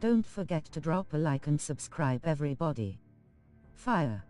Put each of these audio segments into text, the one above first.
Don't forget to drop a like and subscribe, everybody. Fire.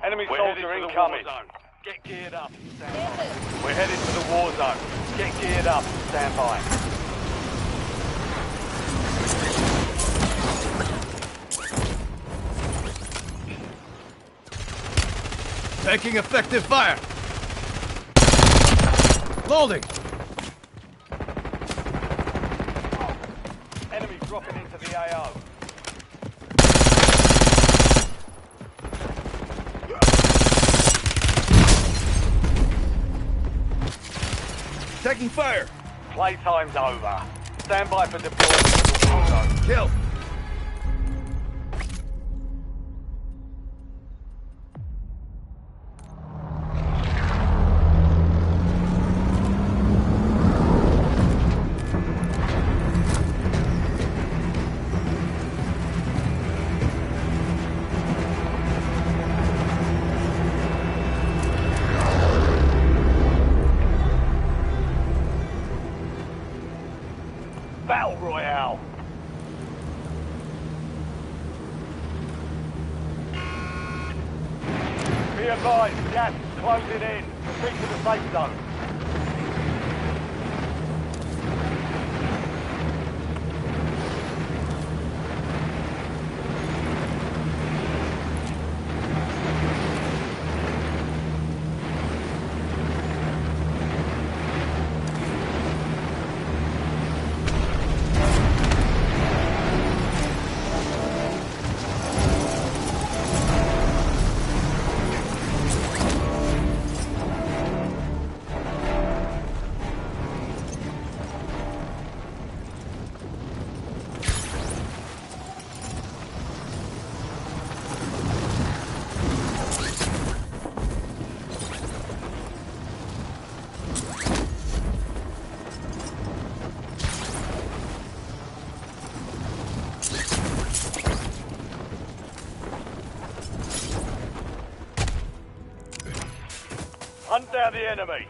Enemy soldier incoming. Get geared up. Stand by. We're headed to the war zone. Get geared up. Stand by. Taking effective fire. Loading. Enemy dropping into the AO. Taking fire. Playtime's over. Stand by for deployment to the war zone. Kill. Battle Royale. Be advised, gas is closing in. Retreat to the safe zone. Hunt down the enemy.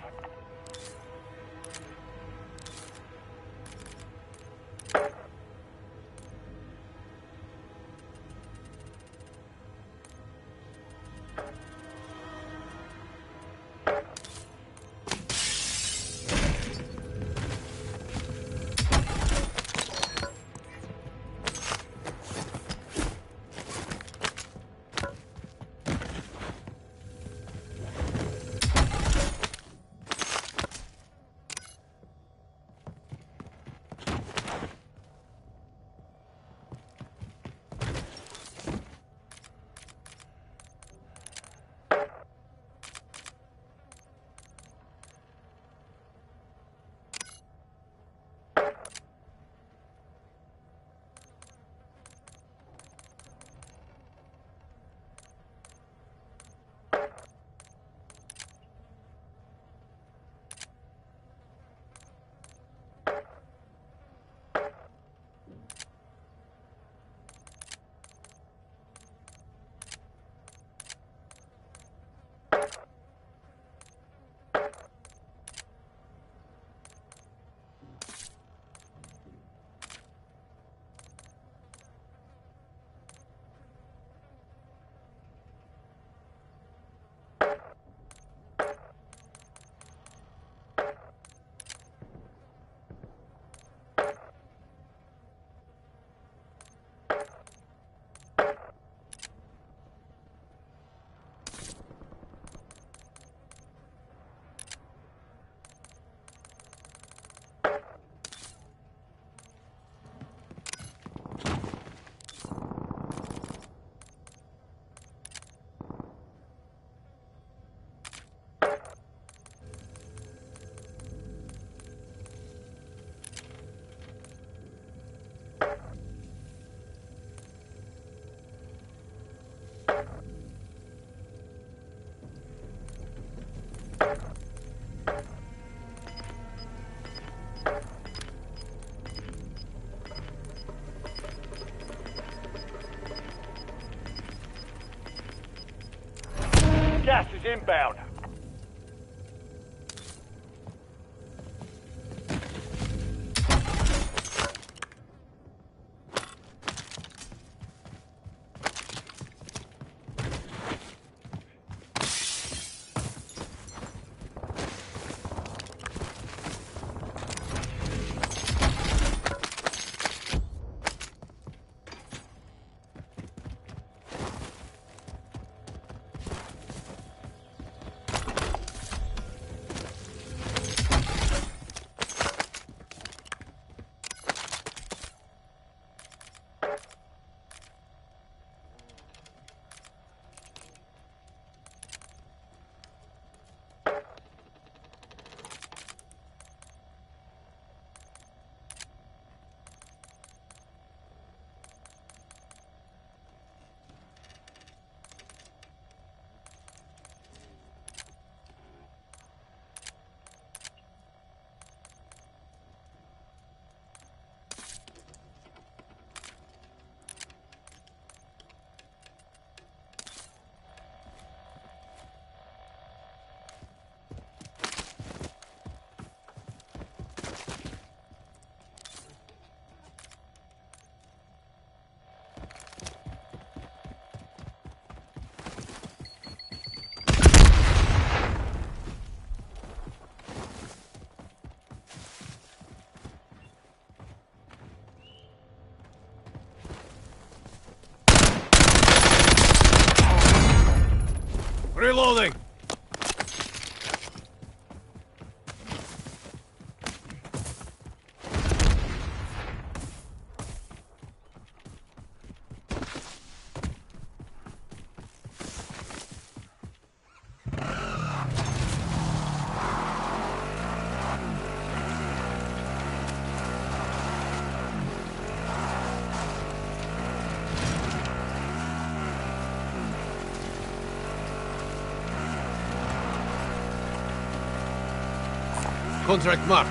Gas is inbound. Reloading! Contract marked.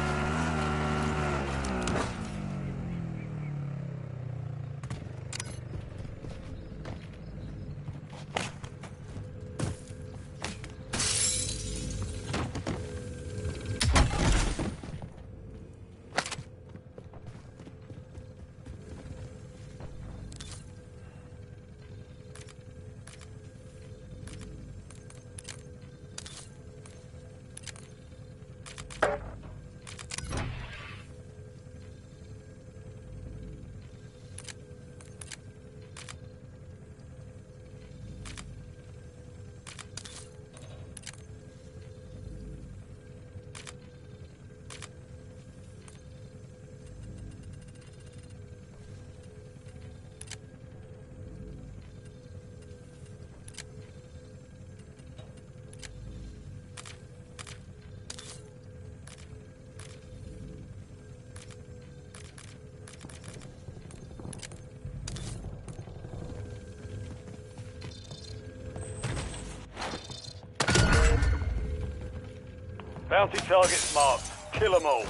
Bounty targets marked. Kill them all.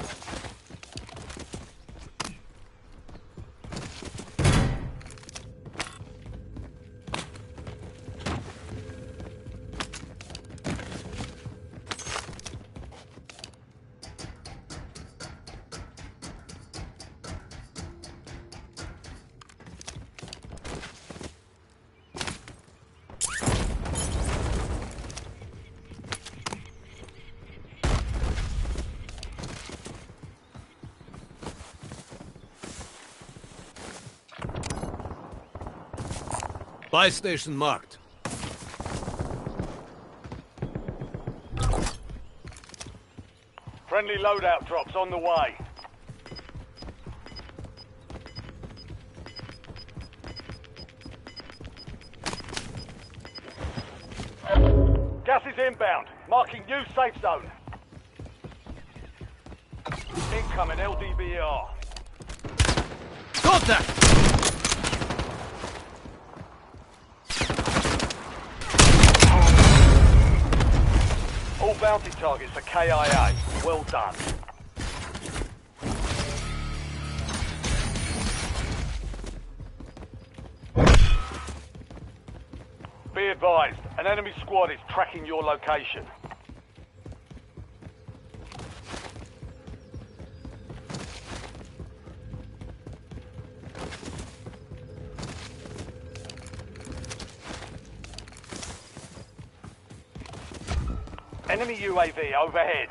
Buy station marked. Friendly loadout drops on the way. Gas is inbound. Marking new safe zone. Incoming LDBR. Contact! bounty targets are KIA. Well done. Be advised, an enemy squad is tracking your location. Enemy UAV overhead.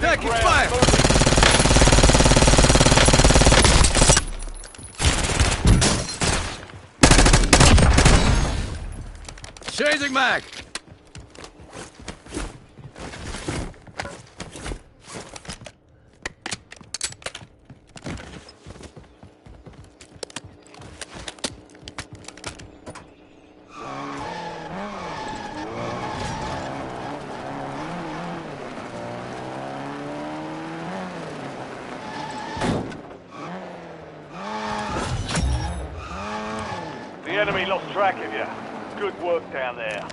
Taking fire! Changing mag! The enemy lost track of you. Good work down there.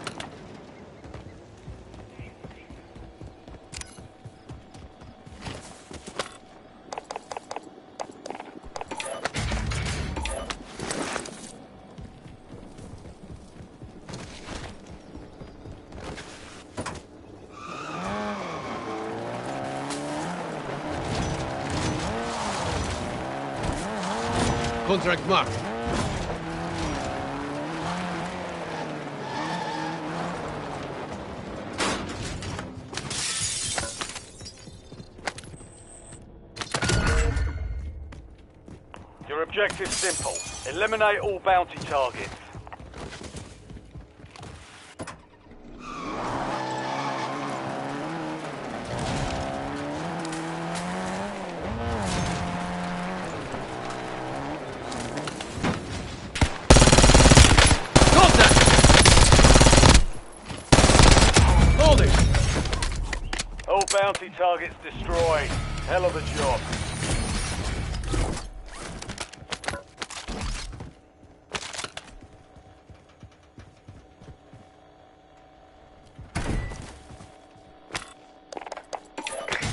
Contract marked. Your objective's simple. Eliminate all bounty targets. All bounty targets destroyed. Hell of a job.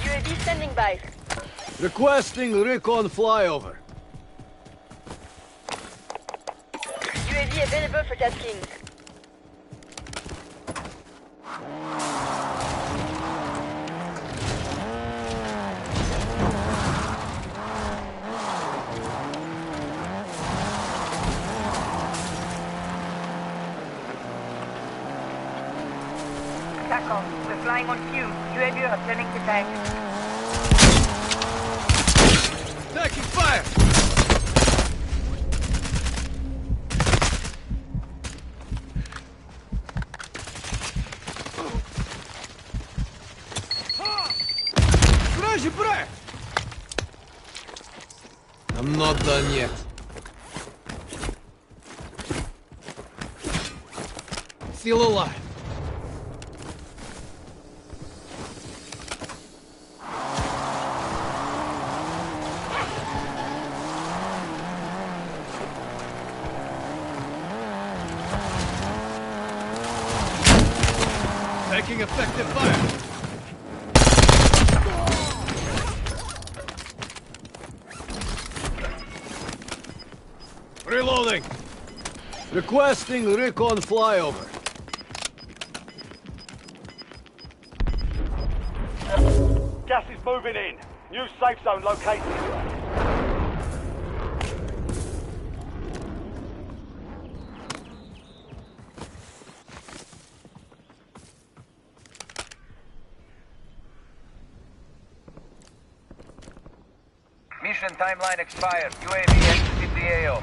UAV standing by. Requesting recon flyover. UAV available for tasking. Tackle, we're flying on cue. UAV returning to tank. Taking fire! I'm not done yet. Still alive. Taking effective fire. Reloading. Requesting recon flyover. Gas is moving in. New safe zone located. Mission timeline expired. UAV exited the AO.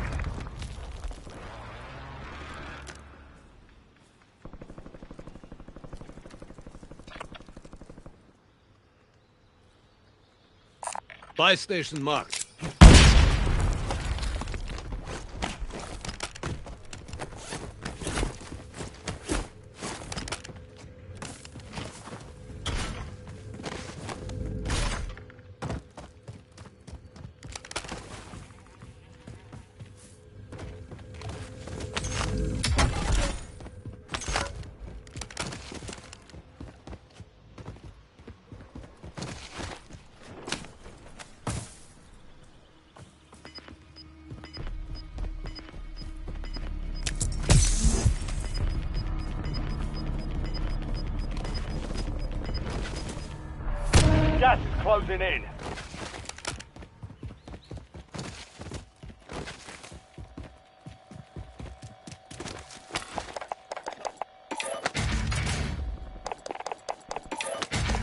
Buy station marked. Gas is closing in.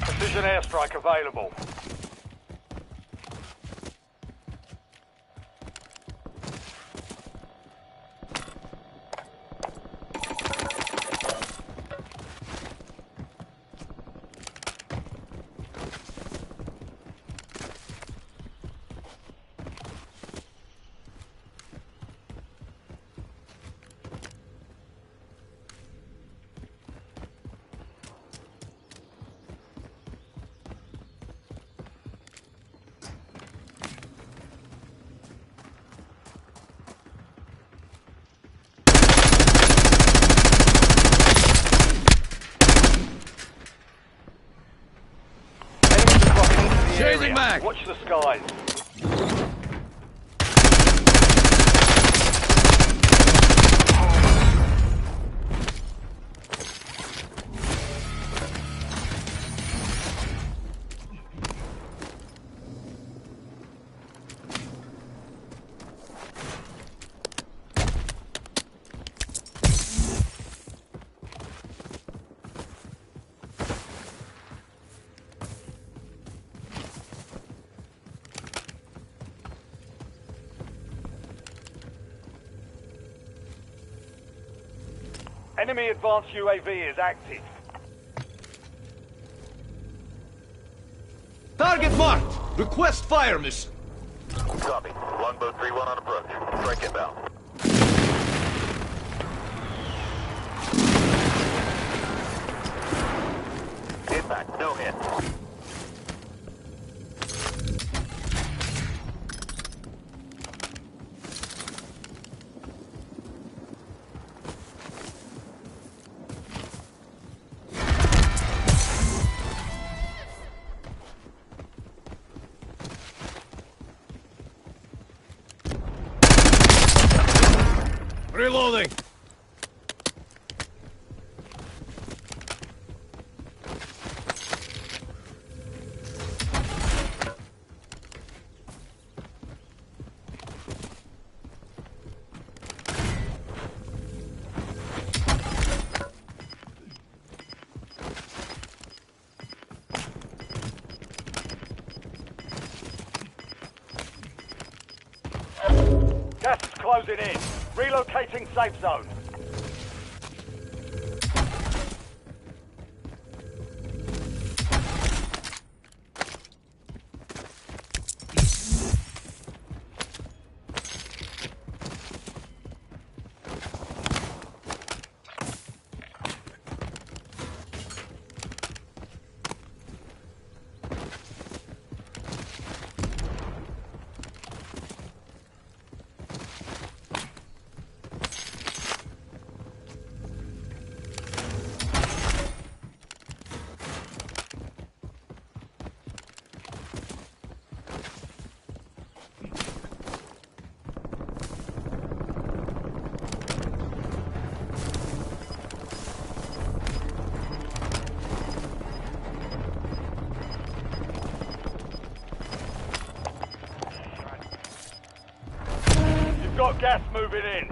Precision airstrike available. Chasing back! Watch the skies. Enemy advanced UAV is active. Target marked! Request fire mission. Copy. Longbow 3-1 on approach. Strike inbound. Impact, no hit. Reloading! Gas is closing in. Relocating safe zone. Got gas moving in.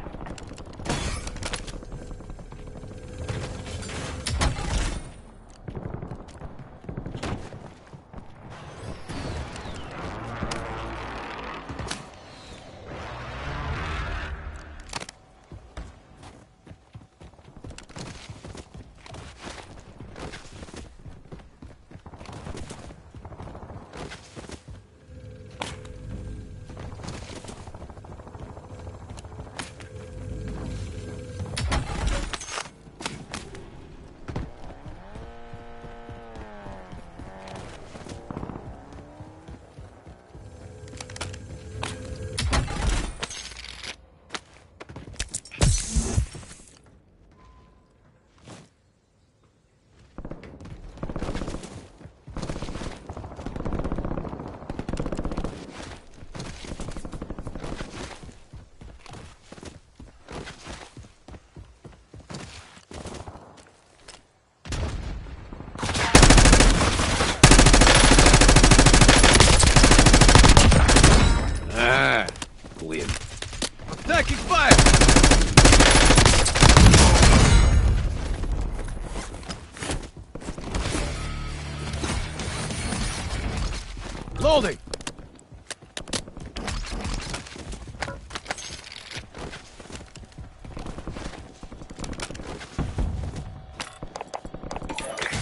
Reloading!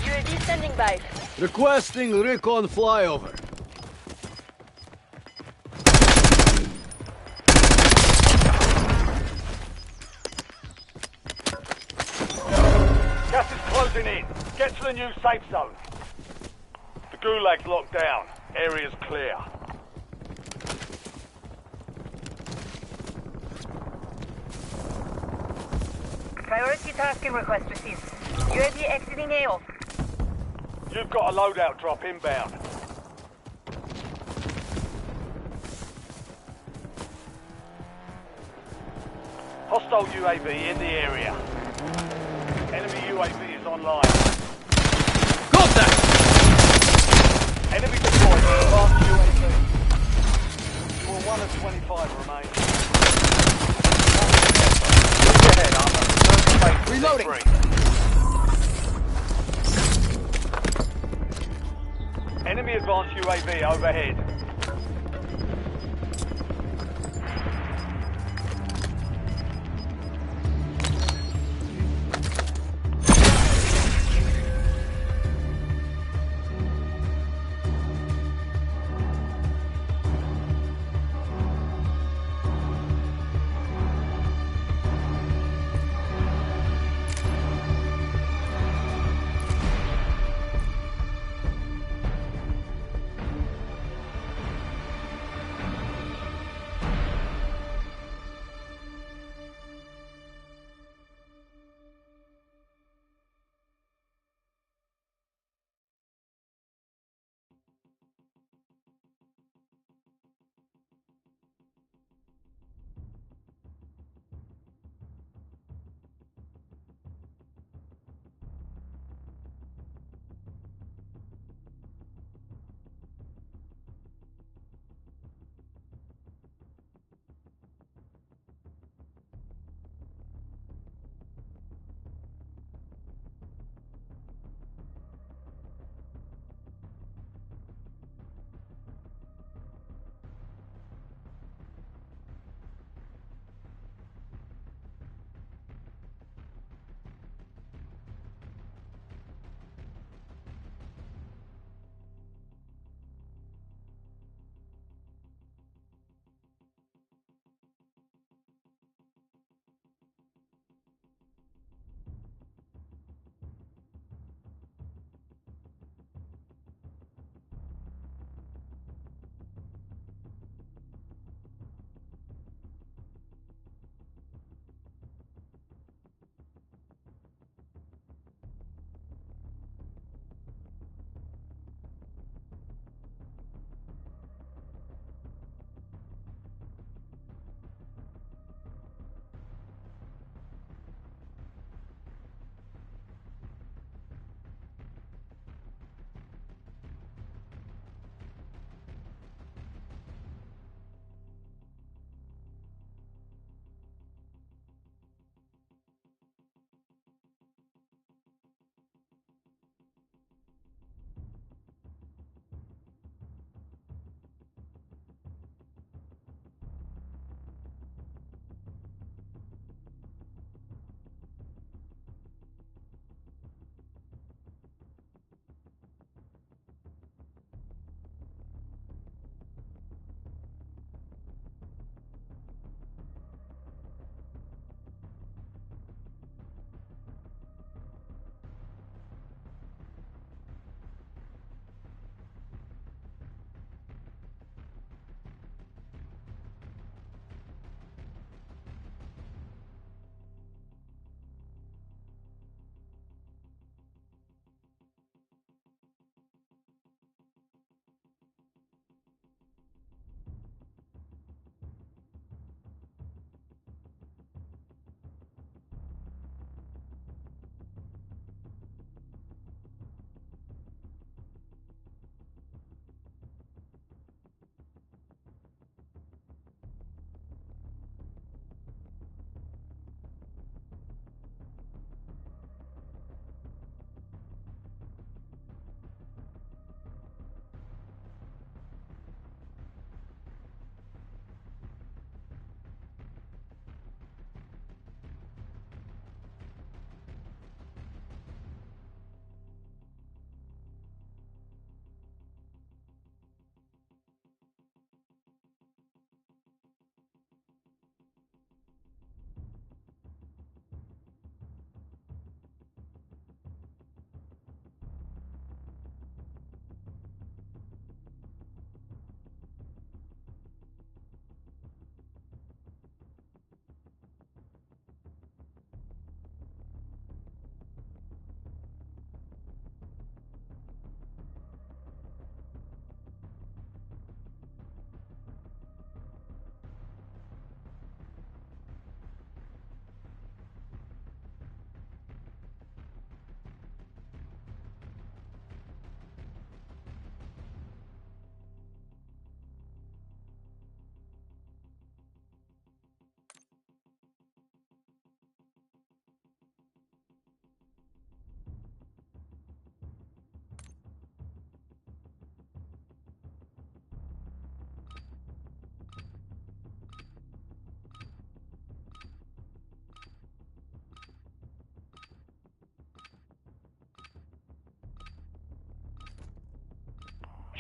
UAV standing by. Requesting recon flyover. Gas is closing in. Get to the new safe zone. The Gulag's locked down. Area's clear. Priority tasking request received. UAV exiting AO. You've got a loadout drop inbound. Hostile UAV in the area. Enemy UAV is online. Got that! Enemy deployed. Advanced UAV. You are 1 of 25 remaining. Move your head up. Reloading. Enemy advanced UAV overhead.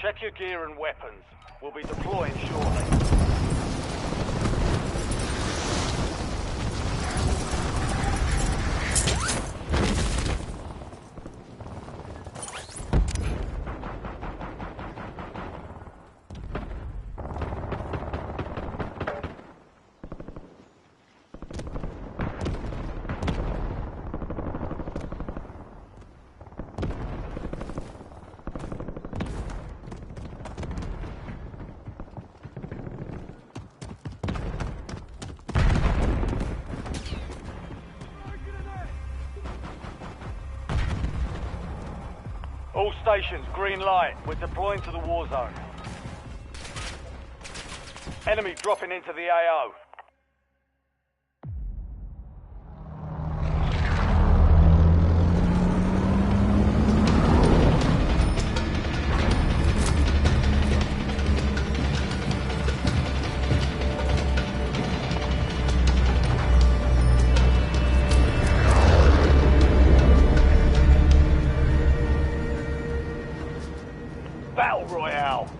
Check your gear and weapons. We'll be deploying shortly. All stations, green light. We're deploying to the war zone. Enemy dropping into the AO. Battle Royale.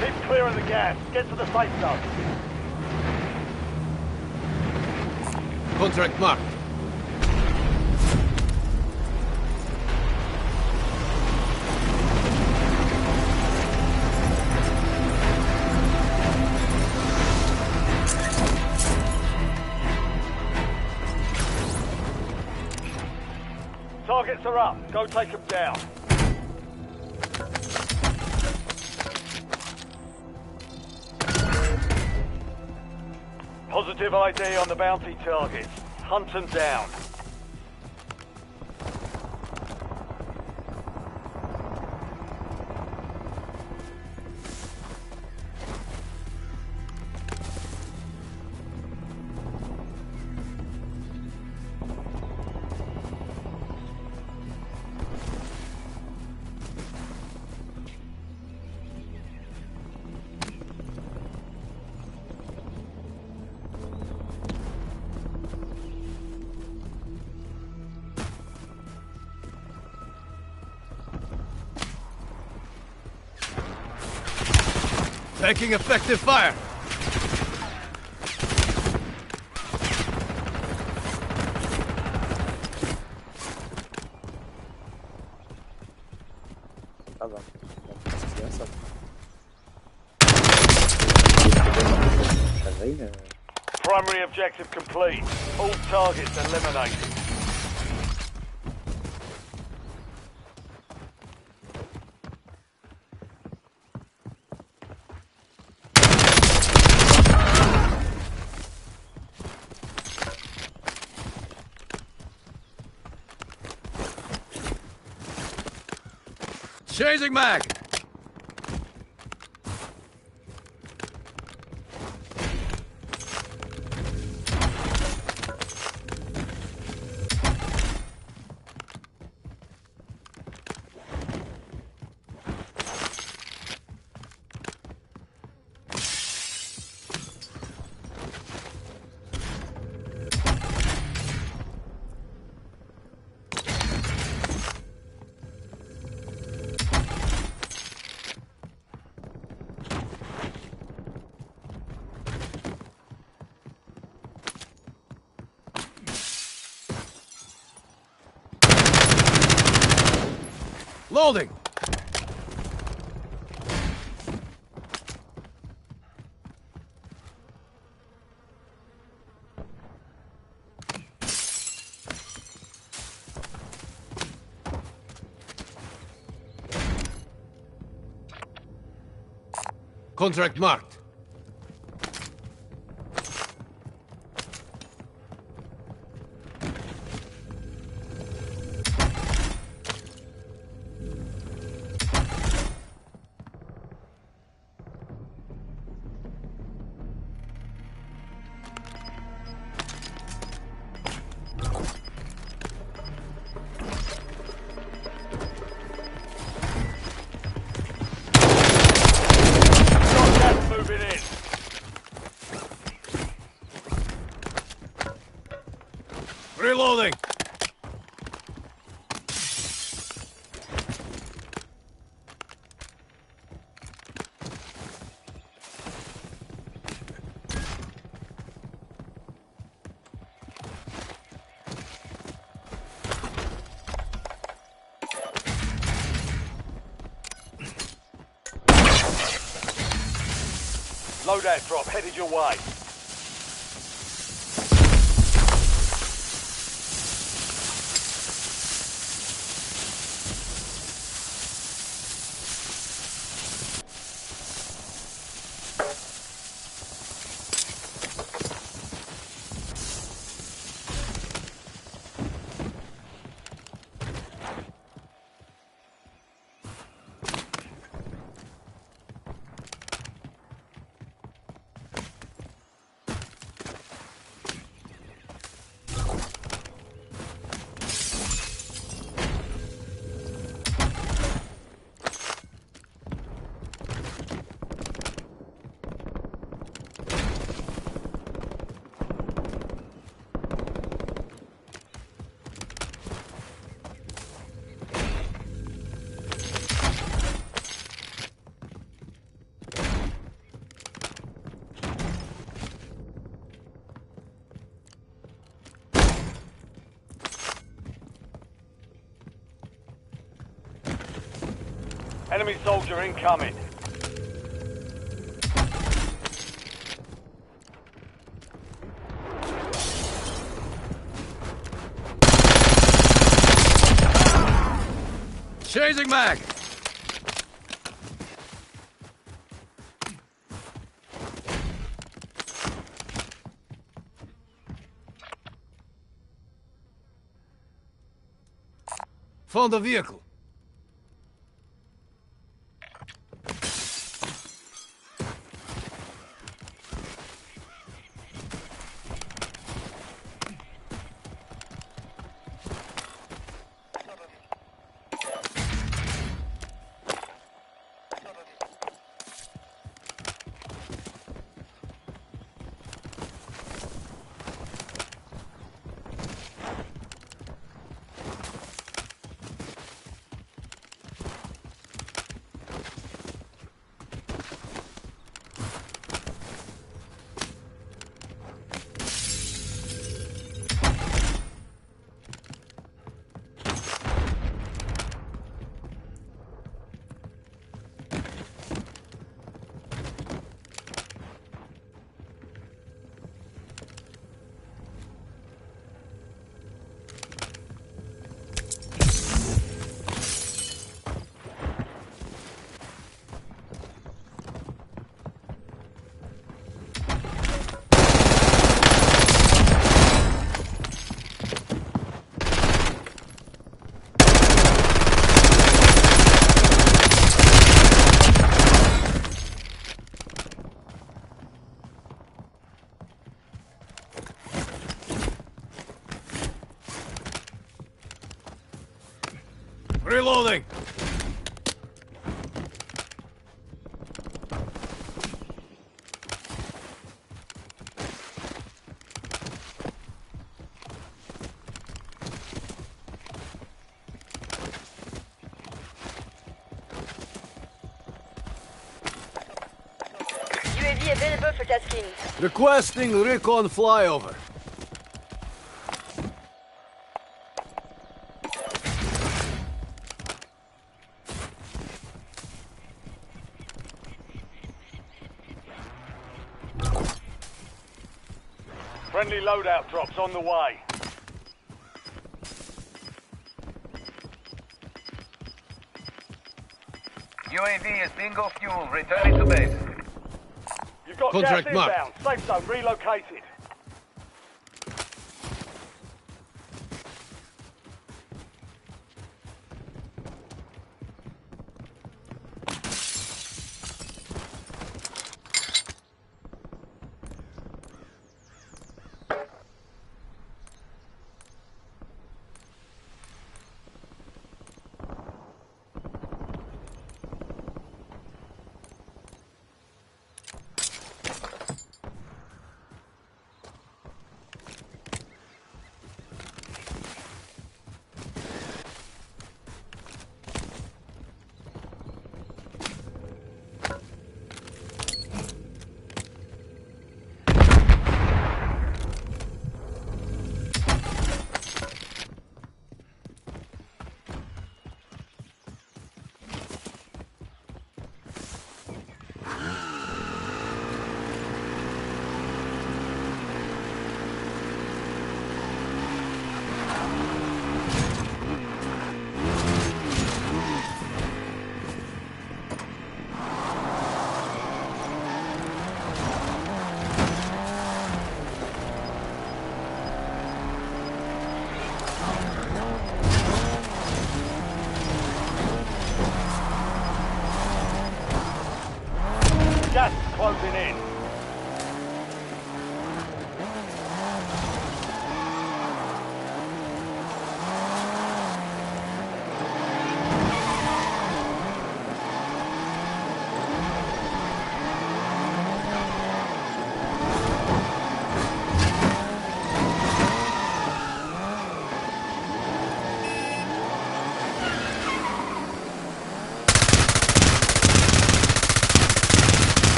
Keep clearing the gas. Get to the safe zone. Contract marked. Targets are up. Go take them down. Positive ID on the bounty targets. Hunt them down. Taking effective fire. Primary objective complete. All targets eliminated. Changing mag. Loading! Contract marked. Reloading! Loadout drop headed your way. Enemy soldier incoming. Changing mag! Found a vehicle. Reloading! UAV available for tasking. Requesting recon flyover. Friendly loadout drops on the way. UAV is bingo fuel. Returning to base. You've got Contract gas marked. inbound. Safe zone relocated.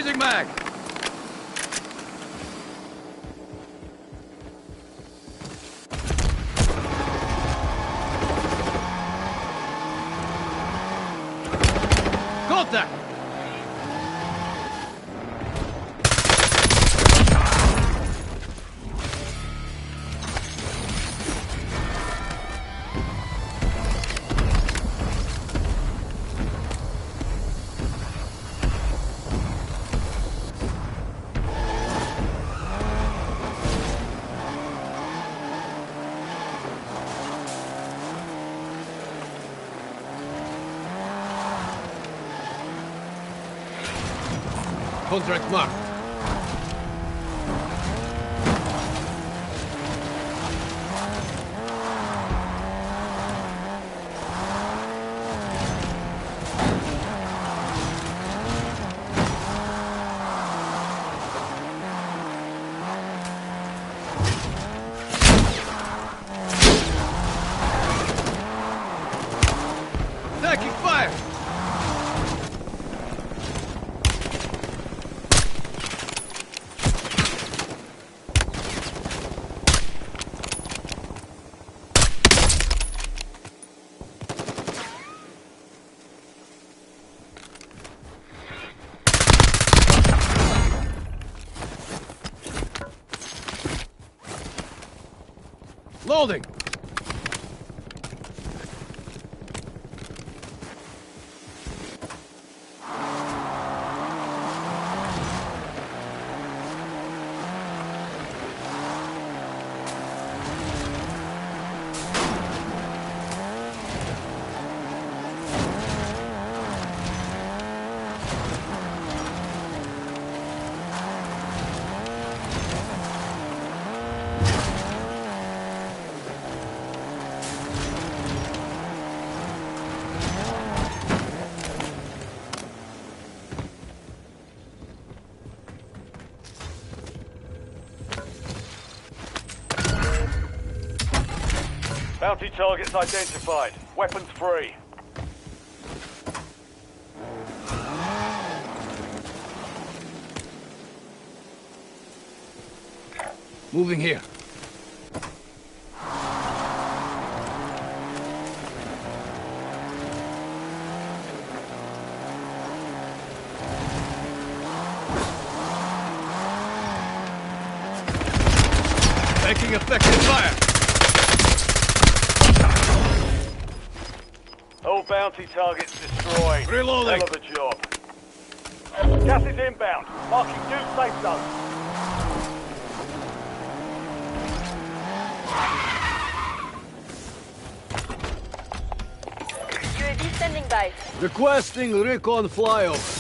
Changing mag! Contact! Contract marked. Taking fire! Loading! Bounty targets identified. Weapons free. Moving here. Making effective fire! All bounty targets destroyed. Reloading. Hell of a job. Gas is inbound. Marking new safe zone. UAV standing by. Requesting recon flyover.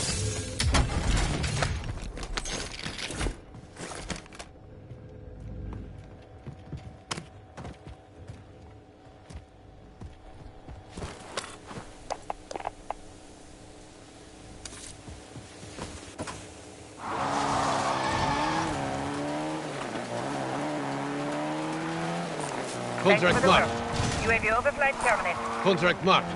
Contract marked. UAV overflight terminated. Contract marked.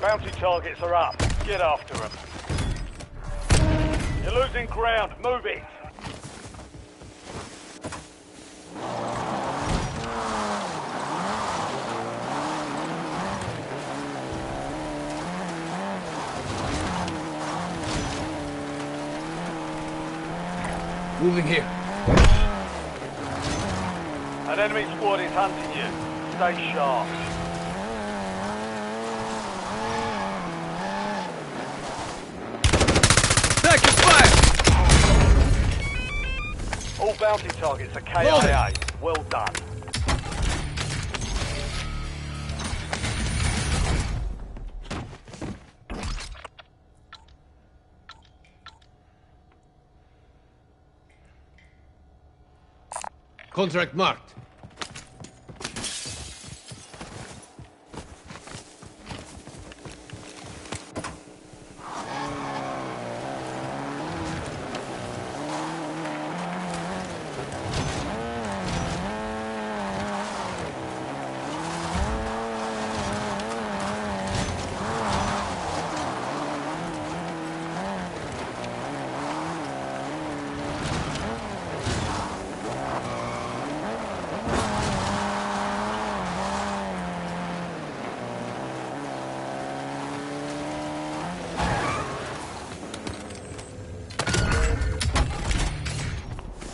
Bounty targets are up. Get after them. You're losing ground. Move it. Moving here. An enemy squad is hunting you. Stay sharp. Taking fire! All bounty targets are KIA. Well done. Contract marked.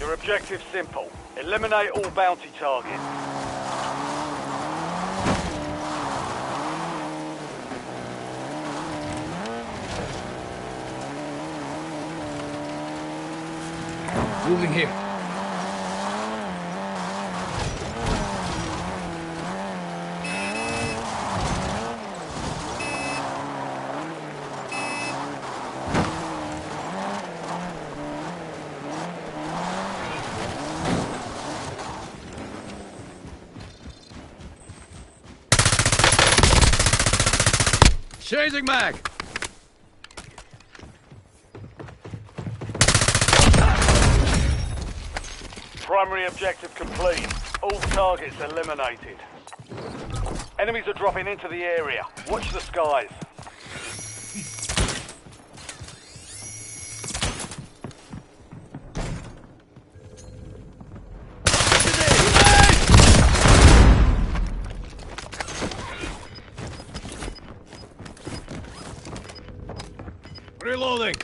Your objective's simple. Eliminate all bounty targets. Moving here. Chasing mag! Primary objective complete. All targets eliminated. Enemies are dropping into the area. Watch the skies. Reloading!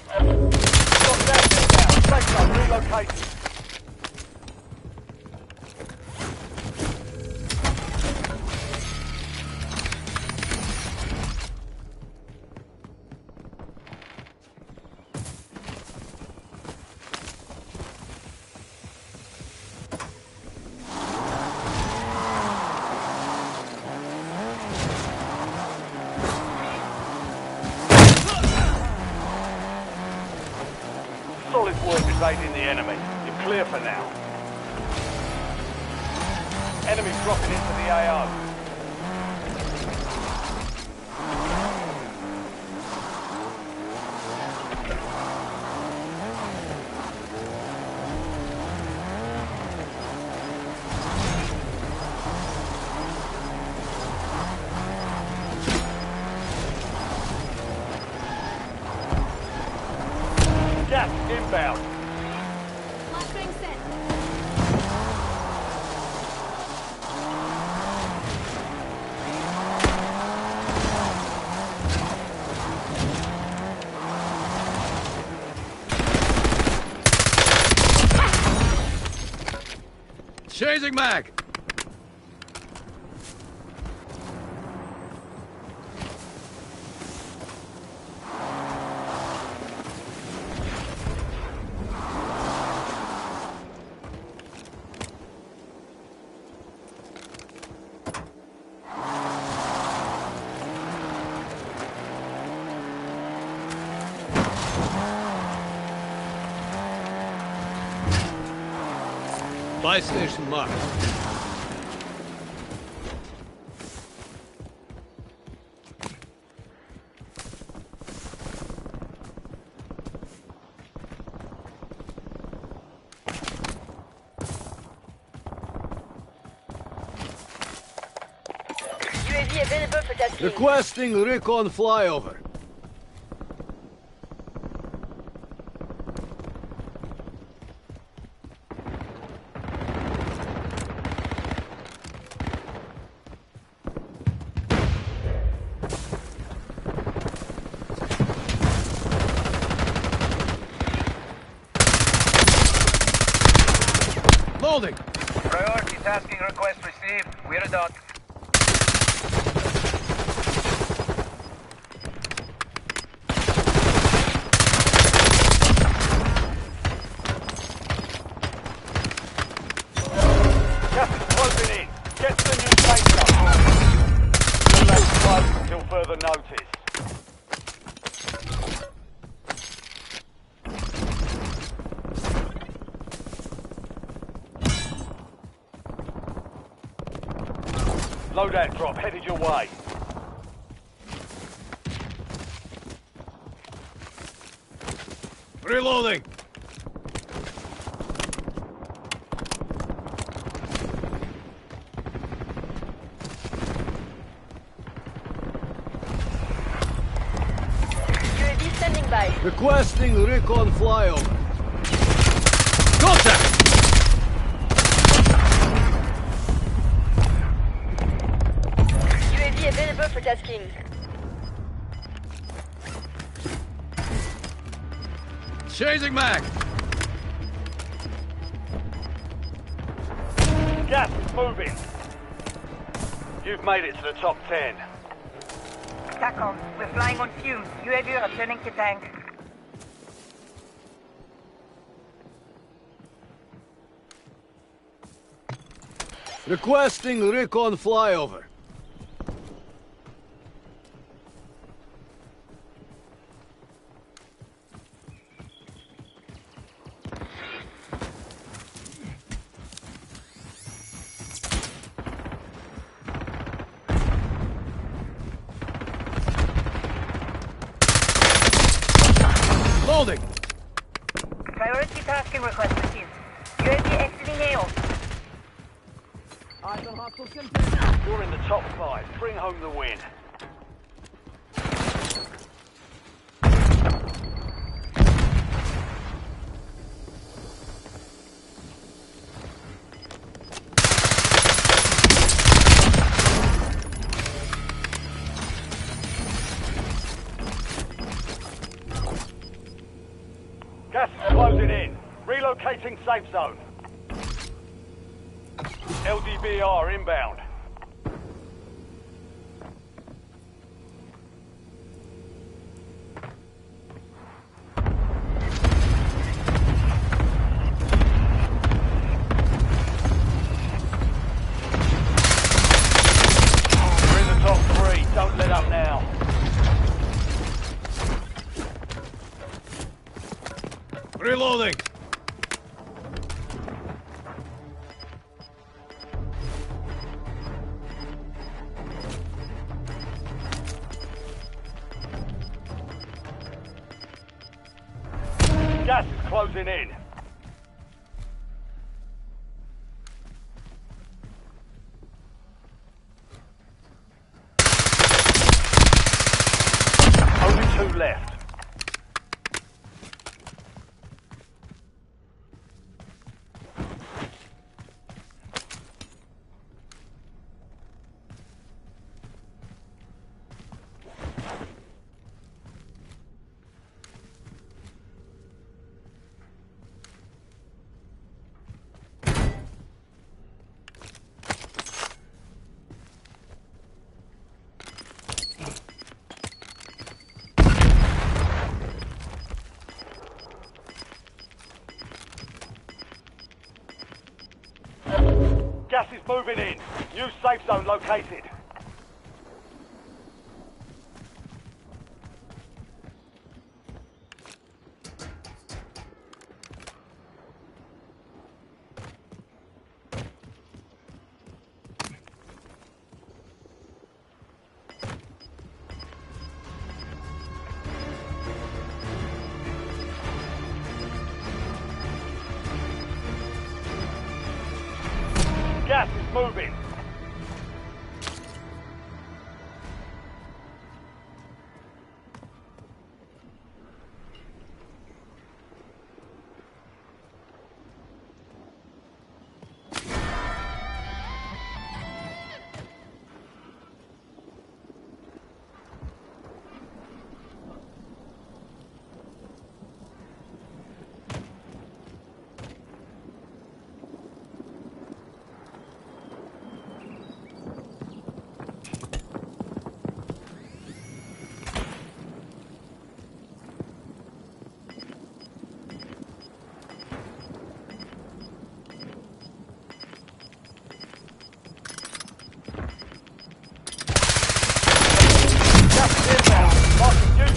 Stop that now. Safe zone relocated. Solid work evading the enemy. You're clear for now. Enemies dropping into the AO. Gas inbound. Flashbang set. Chasing mag! Buy station marked. UAV available for tasking. Requesting recon flyover. Loading! Priority tasking request received. We're done. Gas is closing in. Get to the new safe zone. You'll have to close until further notice. Loadout drop headed your way. Reloading! UAV standing by. Requesting recon flyover. Contact! UAV available for tasking. Chasing Mac! Gas is moving. You've made it to the top 10. TACOM, we're flying on fumes. UAV returning to tank. Requesting recon flyover. Loading! Priority tasking request received. UAV exiting AO. You're in the top 5. Bring home the win. Gas is closing in. Relocating safe zone. LDBR inbound. We're in the top 3. Don't let up now. Reloading! Gas is closing in. Only 2 left. Gas is moving in. New safe zone located. Gas is moving.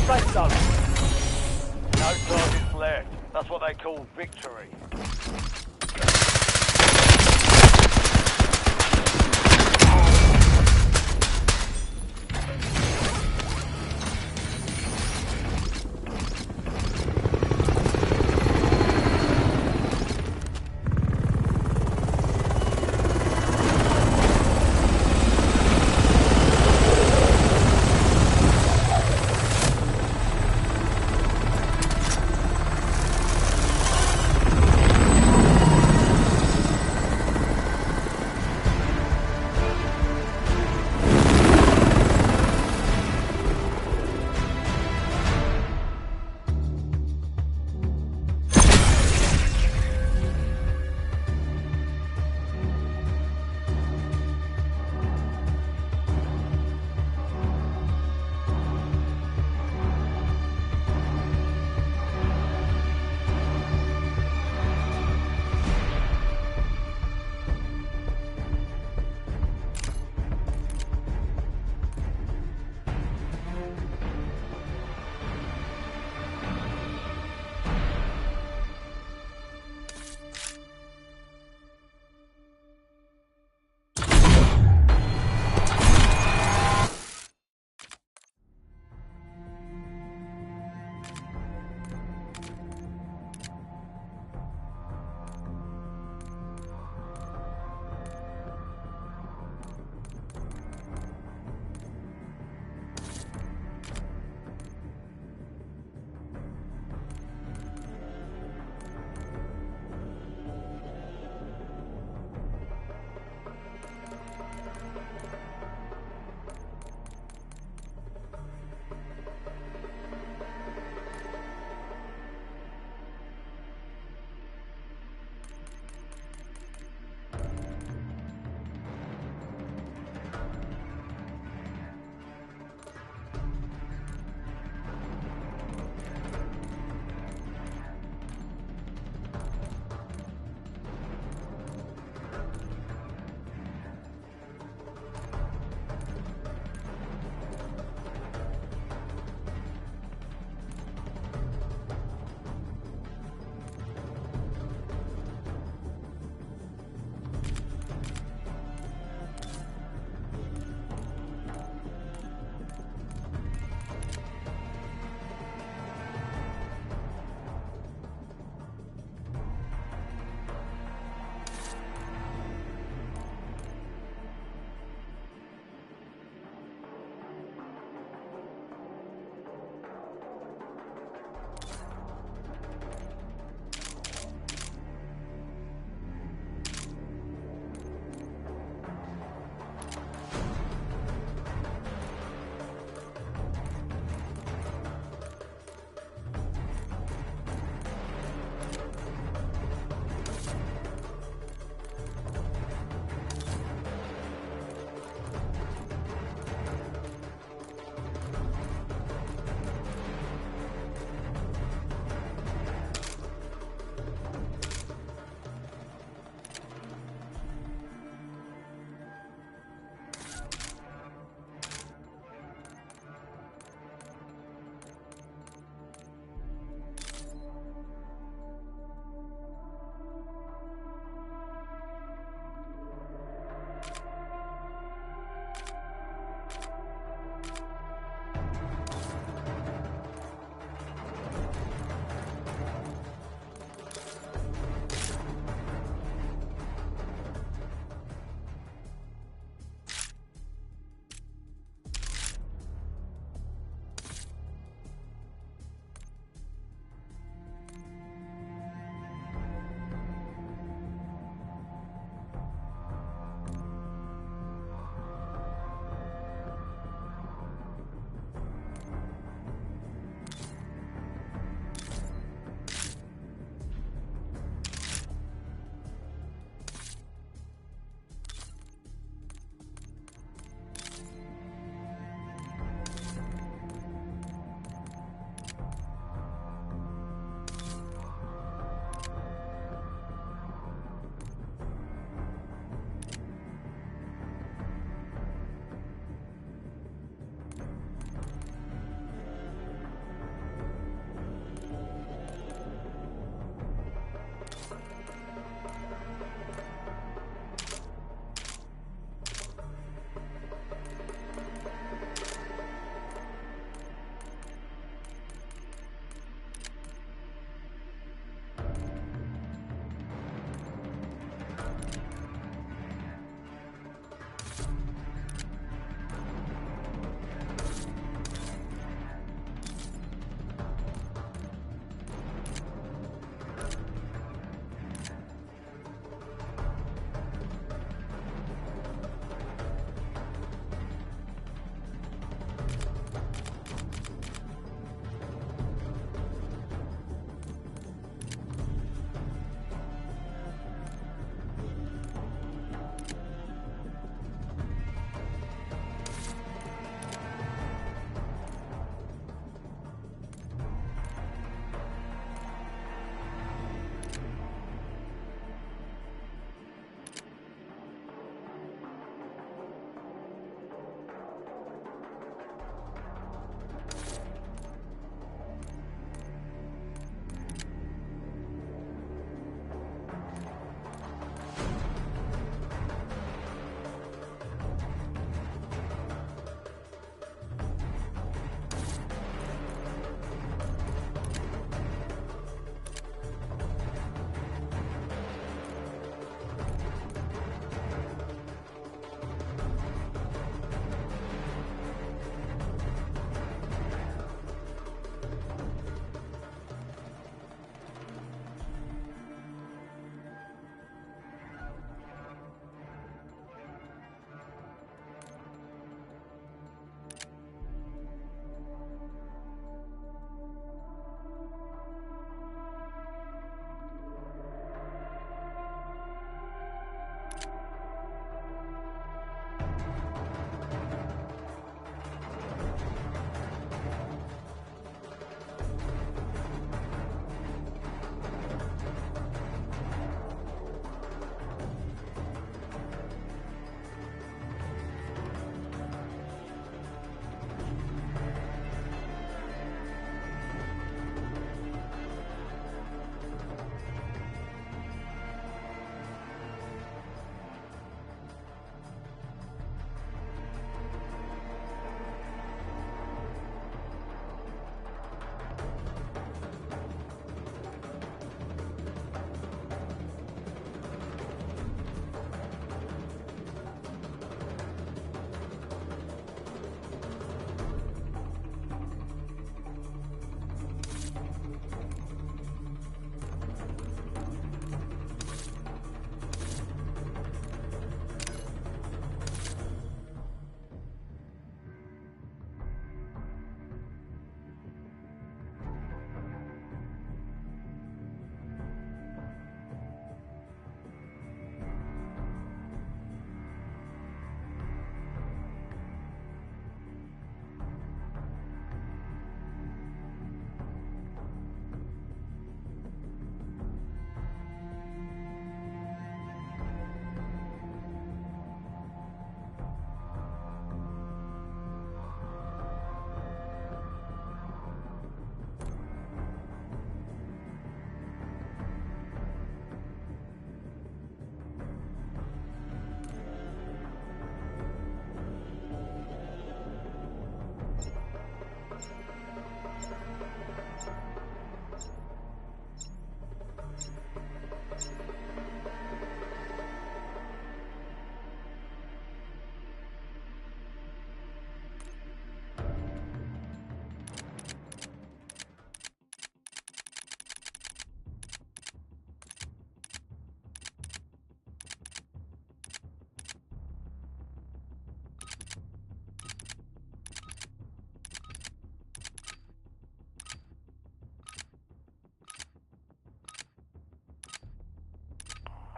Safe zone. No targets left. That's what they call victory.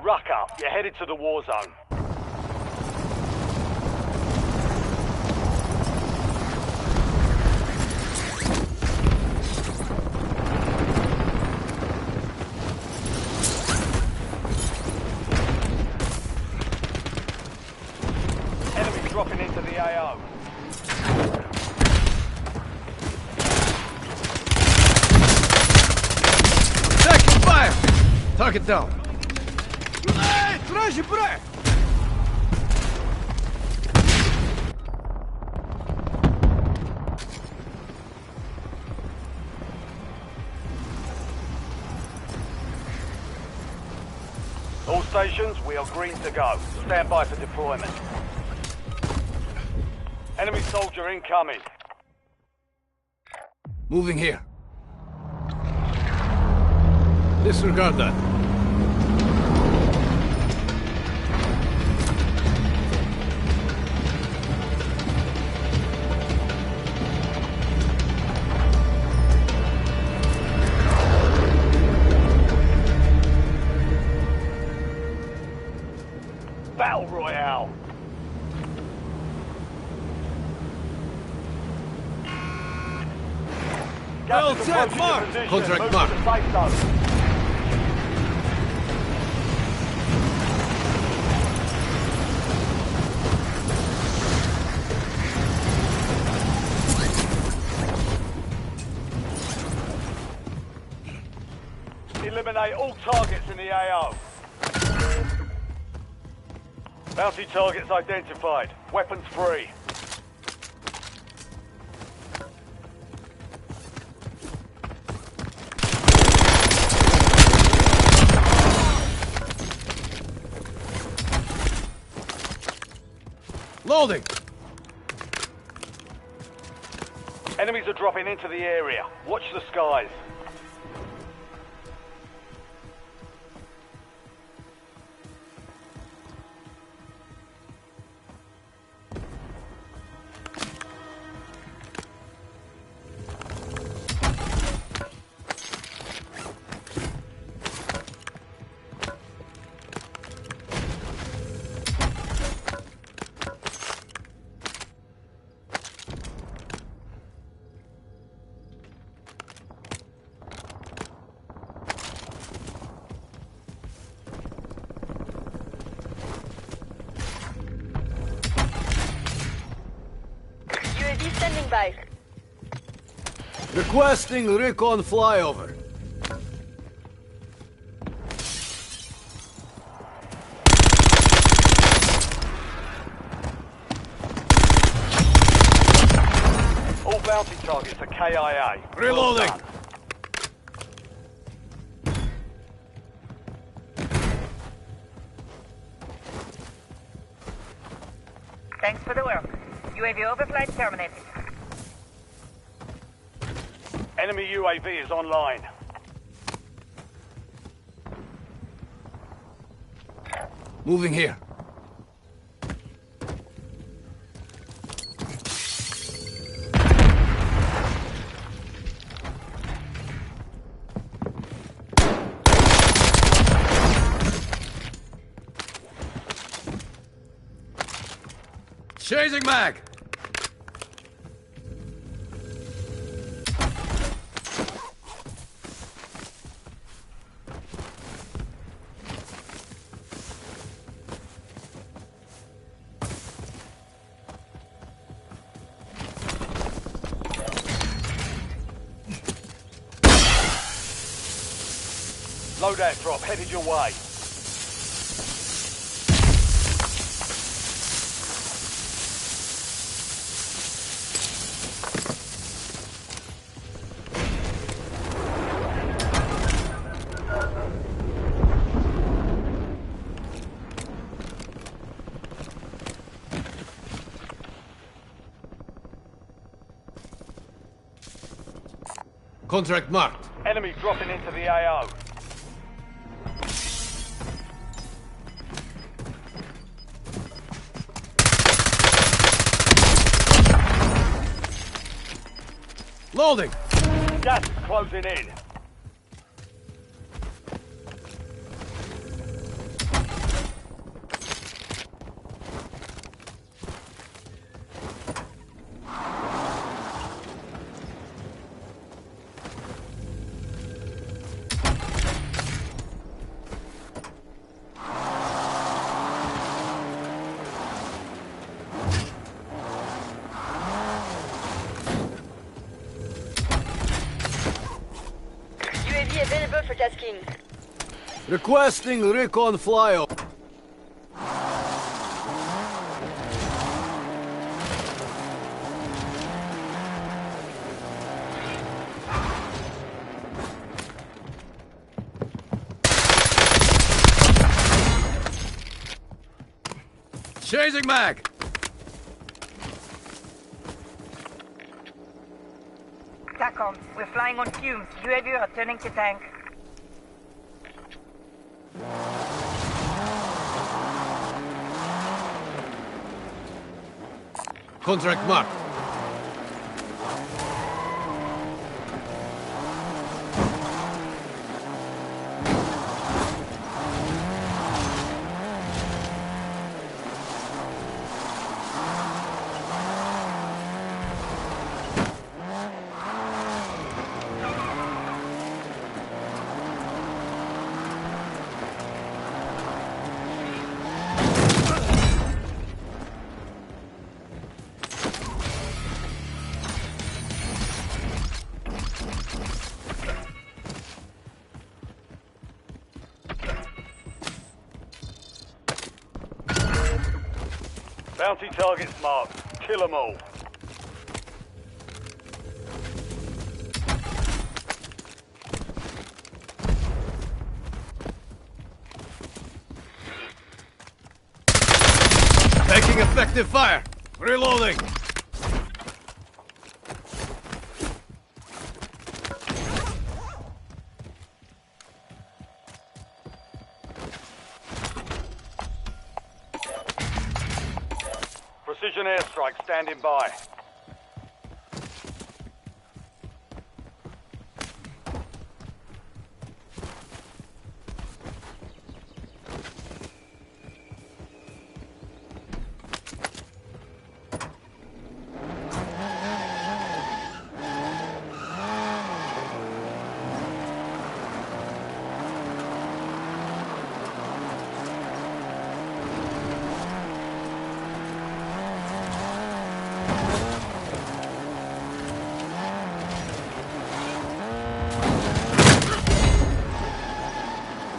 Ruck up. You're headed to the war zone. Enemy dropping into the AO. Taking fire! Target down. Трэш, бре! All stations, we are green to go. Stand by for deployment. Enemy soldier incoming. Moving here. Disregard that. Battle Royale. Well Gas is said, approaching Mark. your position. Contract Move mark. to the safe zone. Eliminate all targets in the AO. Bounty targets identified. Weapons free. Loading! Enemies are dropping into the area. Watch the skies. UAV standing by. Requesting recon flyover. All bounty targets are KIA. Reloading. Well done. Thanks for the work. UAV overflight terminated. Enemy UAV is online. Moving here. Chasing mag! Loadout drop headed your way. Contract marked. Enemy dropping into the AO. Loading! Gas is closing in. Requesting recon flyover. Chasing mag! TACOM, we're flying on fumes. UAV returning to tank. Contract marked. Bounty targets marked. Kill them all. Taking effective fire. Reloading. Precision airstrike standing by.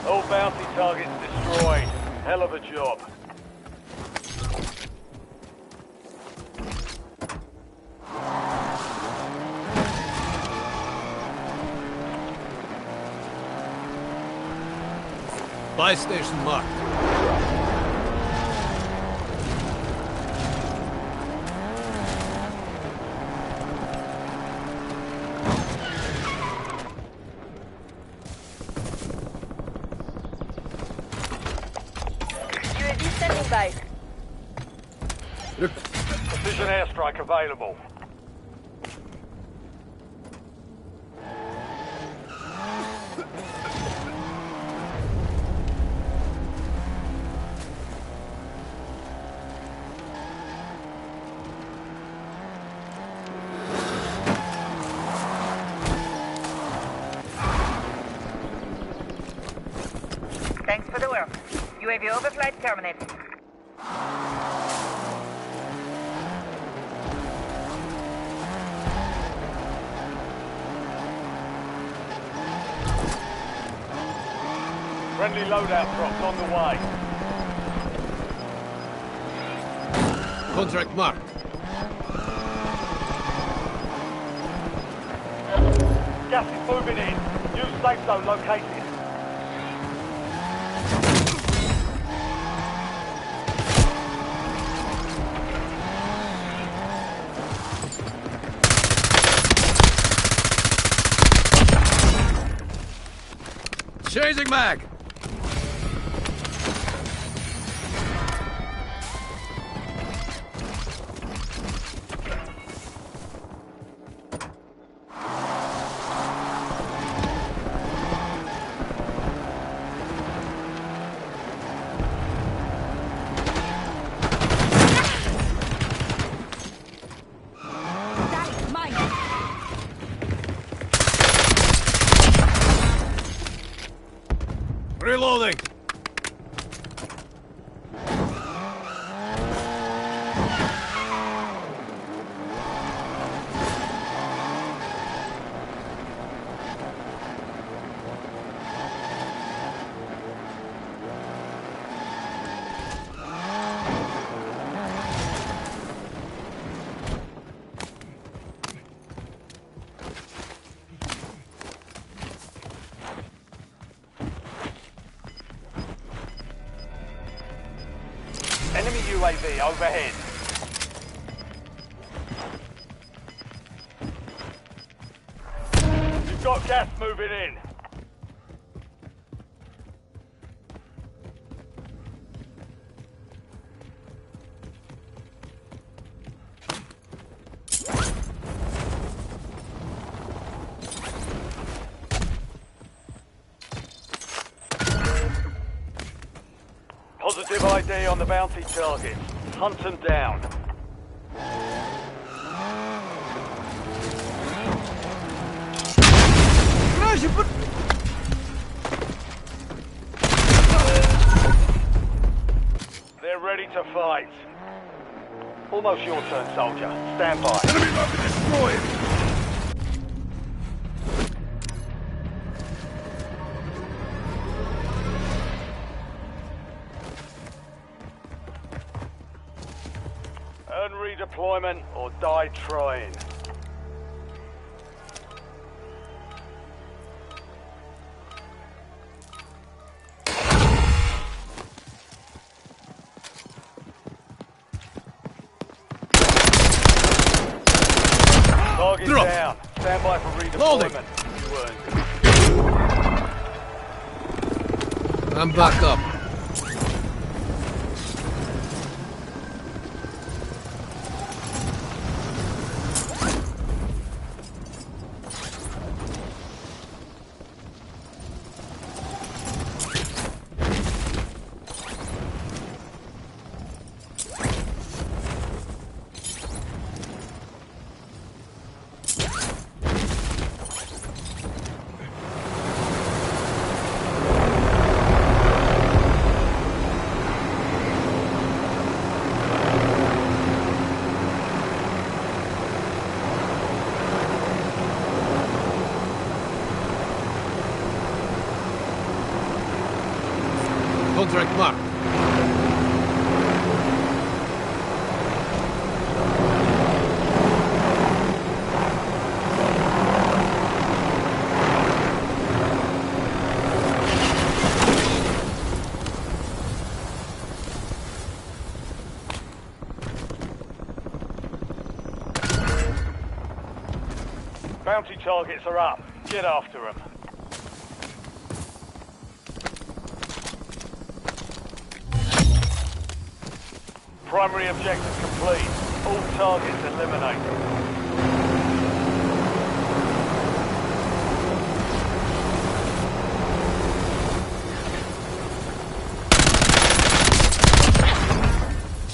All bounty targets destroyed. Hell of a job. Buy station marked. UAV standing by. Precision airstrike available. Thanks for the work. UAV overflight terminated. Friendly loadout drops on the way. Contract marked. Gas is moving in. New safe zone located. Chasing mag! Reloading! UAV overhead. You've got gas moving in. Positive ID on the bounty target. Hunt them down. They're ready to fight. Almost your turn, soldier. Stand by. Enemy about to destroy it! Earn redeployment or die trying. Target Drop. down. Stand by for Loading. redeployment. You earned it. I'm back up. Contract marked. Bounty targets are up. Get after them. Primary objective complete. All targets eliminated.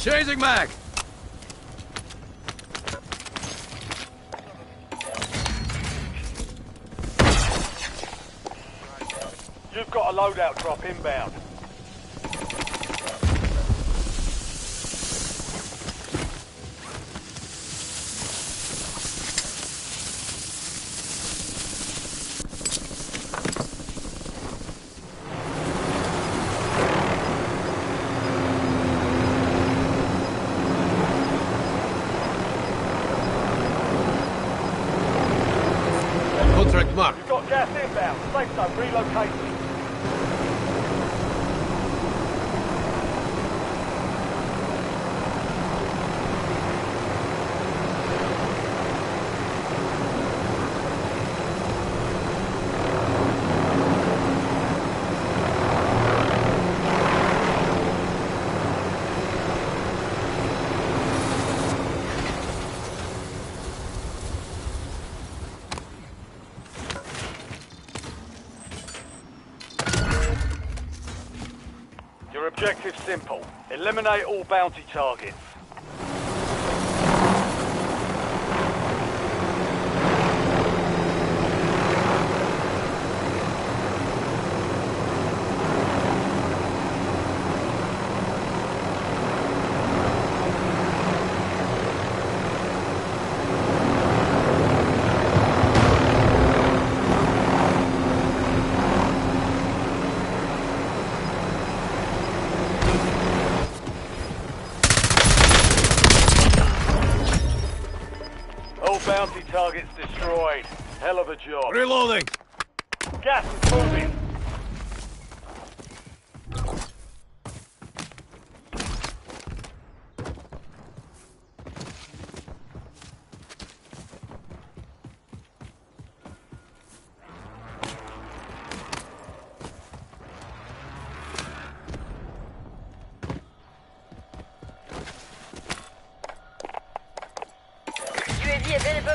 Chasing mag! You've got a loadout drop inbound. Contract marked. You've got gas inbound. Safe zone relocated. Your objective's simple. Eliminate all bounty targets. All bounty targets destroyed. Hell of a job. Reloading! Gas is moving.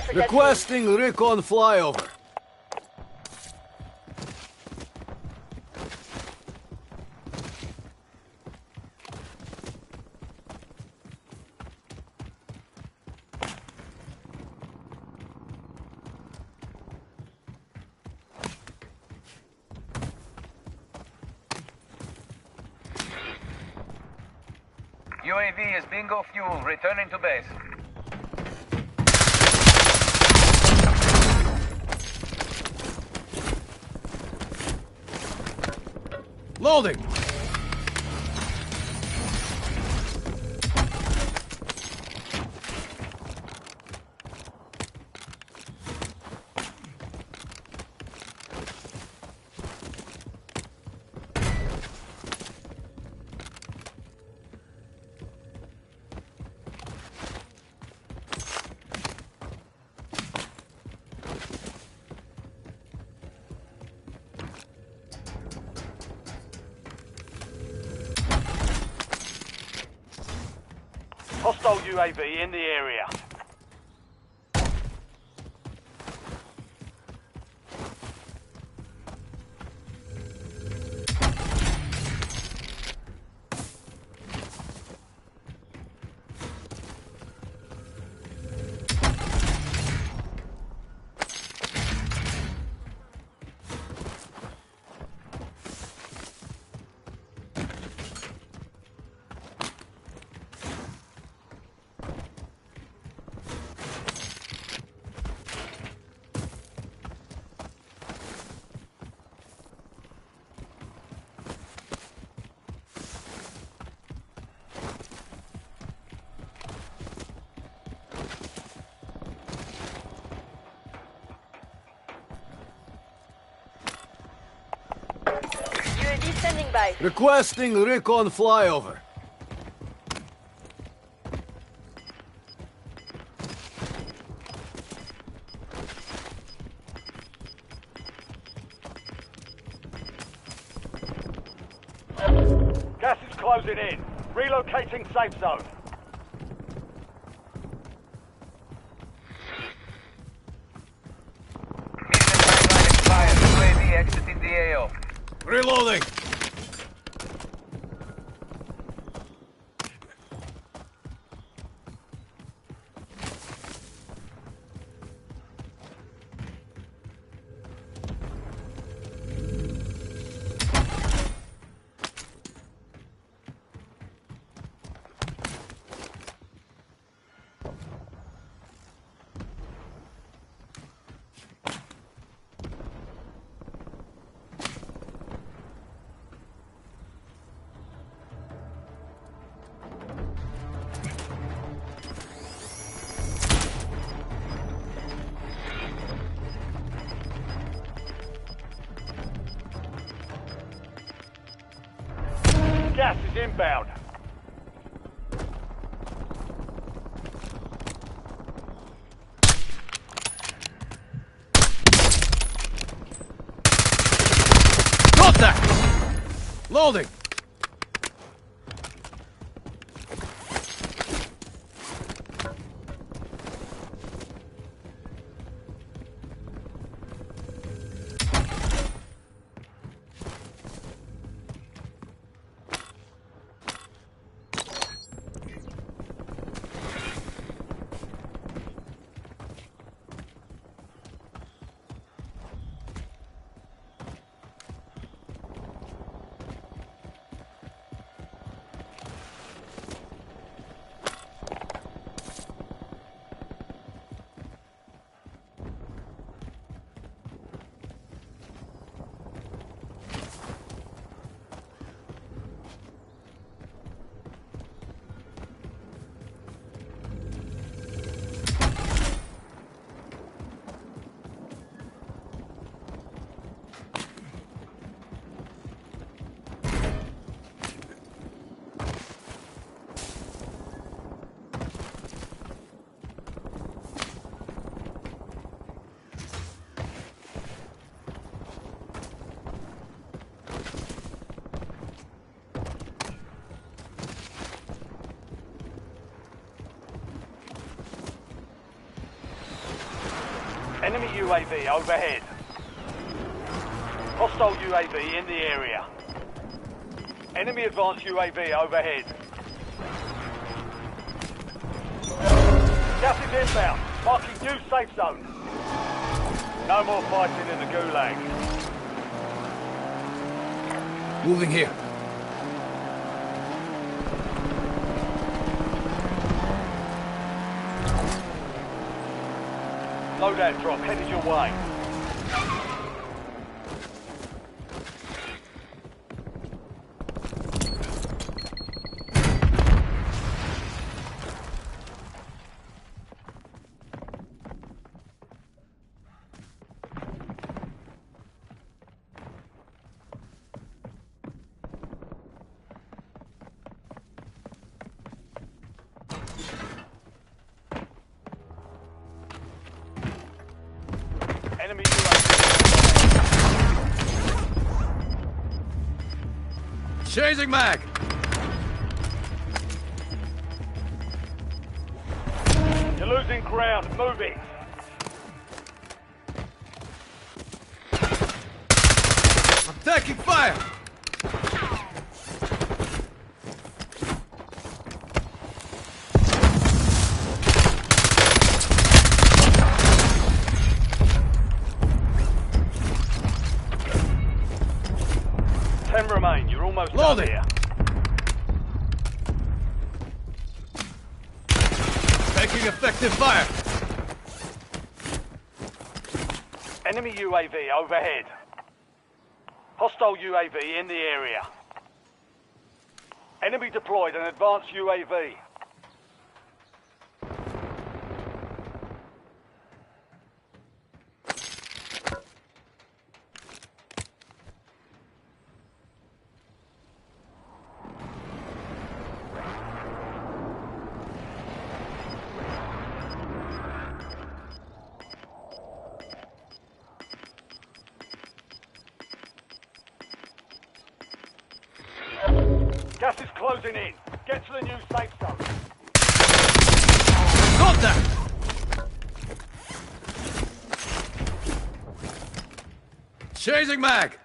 for that Requesting recon flyover. UAV is bingo fuel. Returning to base. Loading. Hostile UAV in the area. UAV standing by. Requesting recon flyover. Gas is closing in. Relocating safe zone. Mission timeline expired. UAV exiting the AO. Reloading. Gas is inbound. Contact! Loading. Enemy UAV overhead. Hostile UAV in the area. Enemy advanced UAV overhead. Gas is inbound. Marking new safe zone. No more fighting in the Gulag. Moving here. Loadout drop headed your way. Enemy UAV. Chasing mag! You're losing ground. Move it. I'm taking fire! Remain. You're almost done Loading. here. Taking effective fire! Enemy UAV overhead. Hostile UAV in the area. Enemy deployed an advanced UAV. Gas is closing in. Get to the new safe zone. Contact! Chasing mag!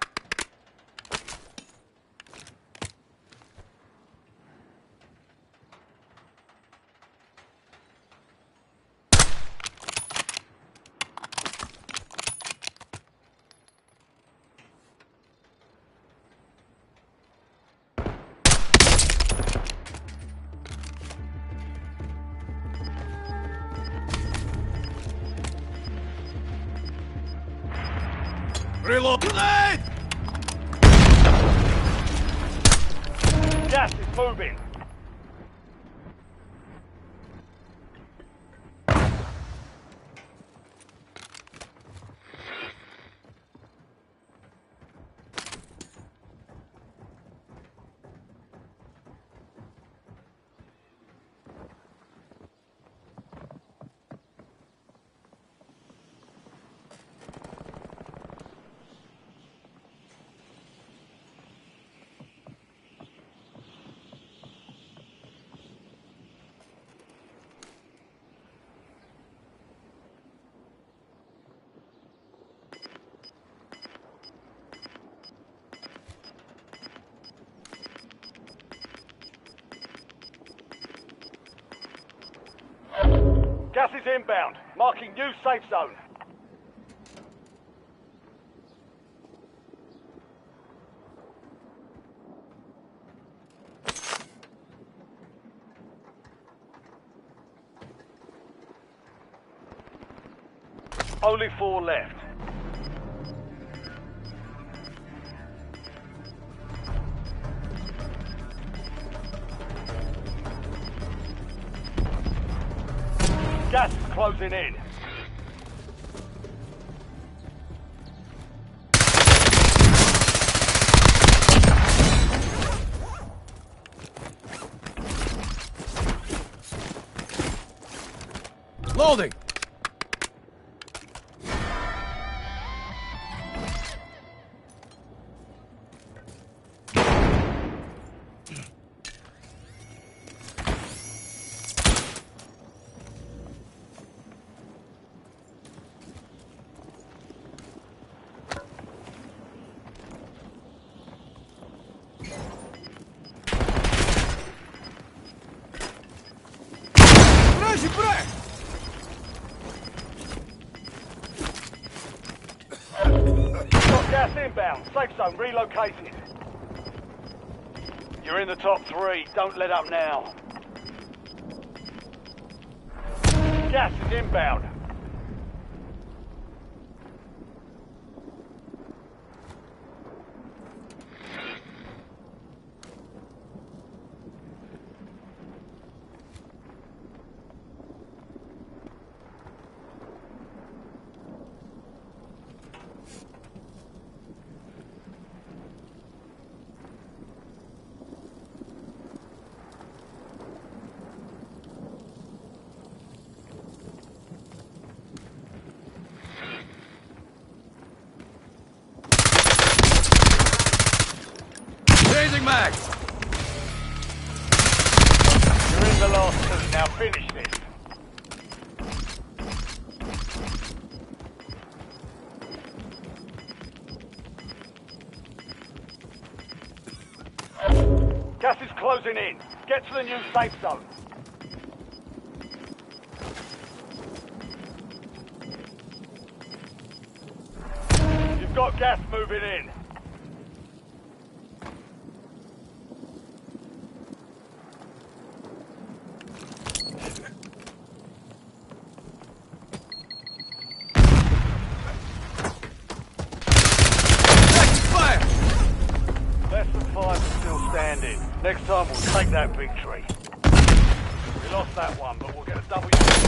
Reload! Grenade! Gas is moving. Gas is inbound. Marking new safe zone. Only 4 left. Gas is closing in. Loading! Safe zone relocated. You're in the top 3. Don't let up now. Gas is inbound. Changing mag! You're in the last 2. Now finish this. Gas is closing in. Get to the new safe zone. You've got gas moving in. Less than 5 are still standing. Next time we'll take that victory. We lost that one, but we'll get a W.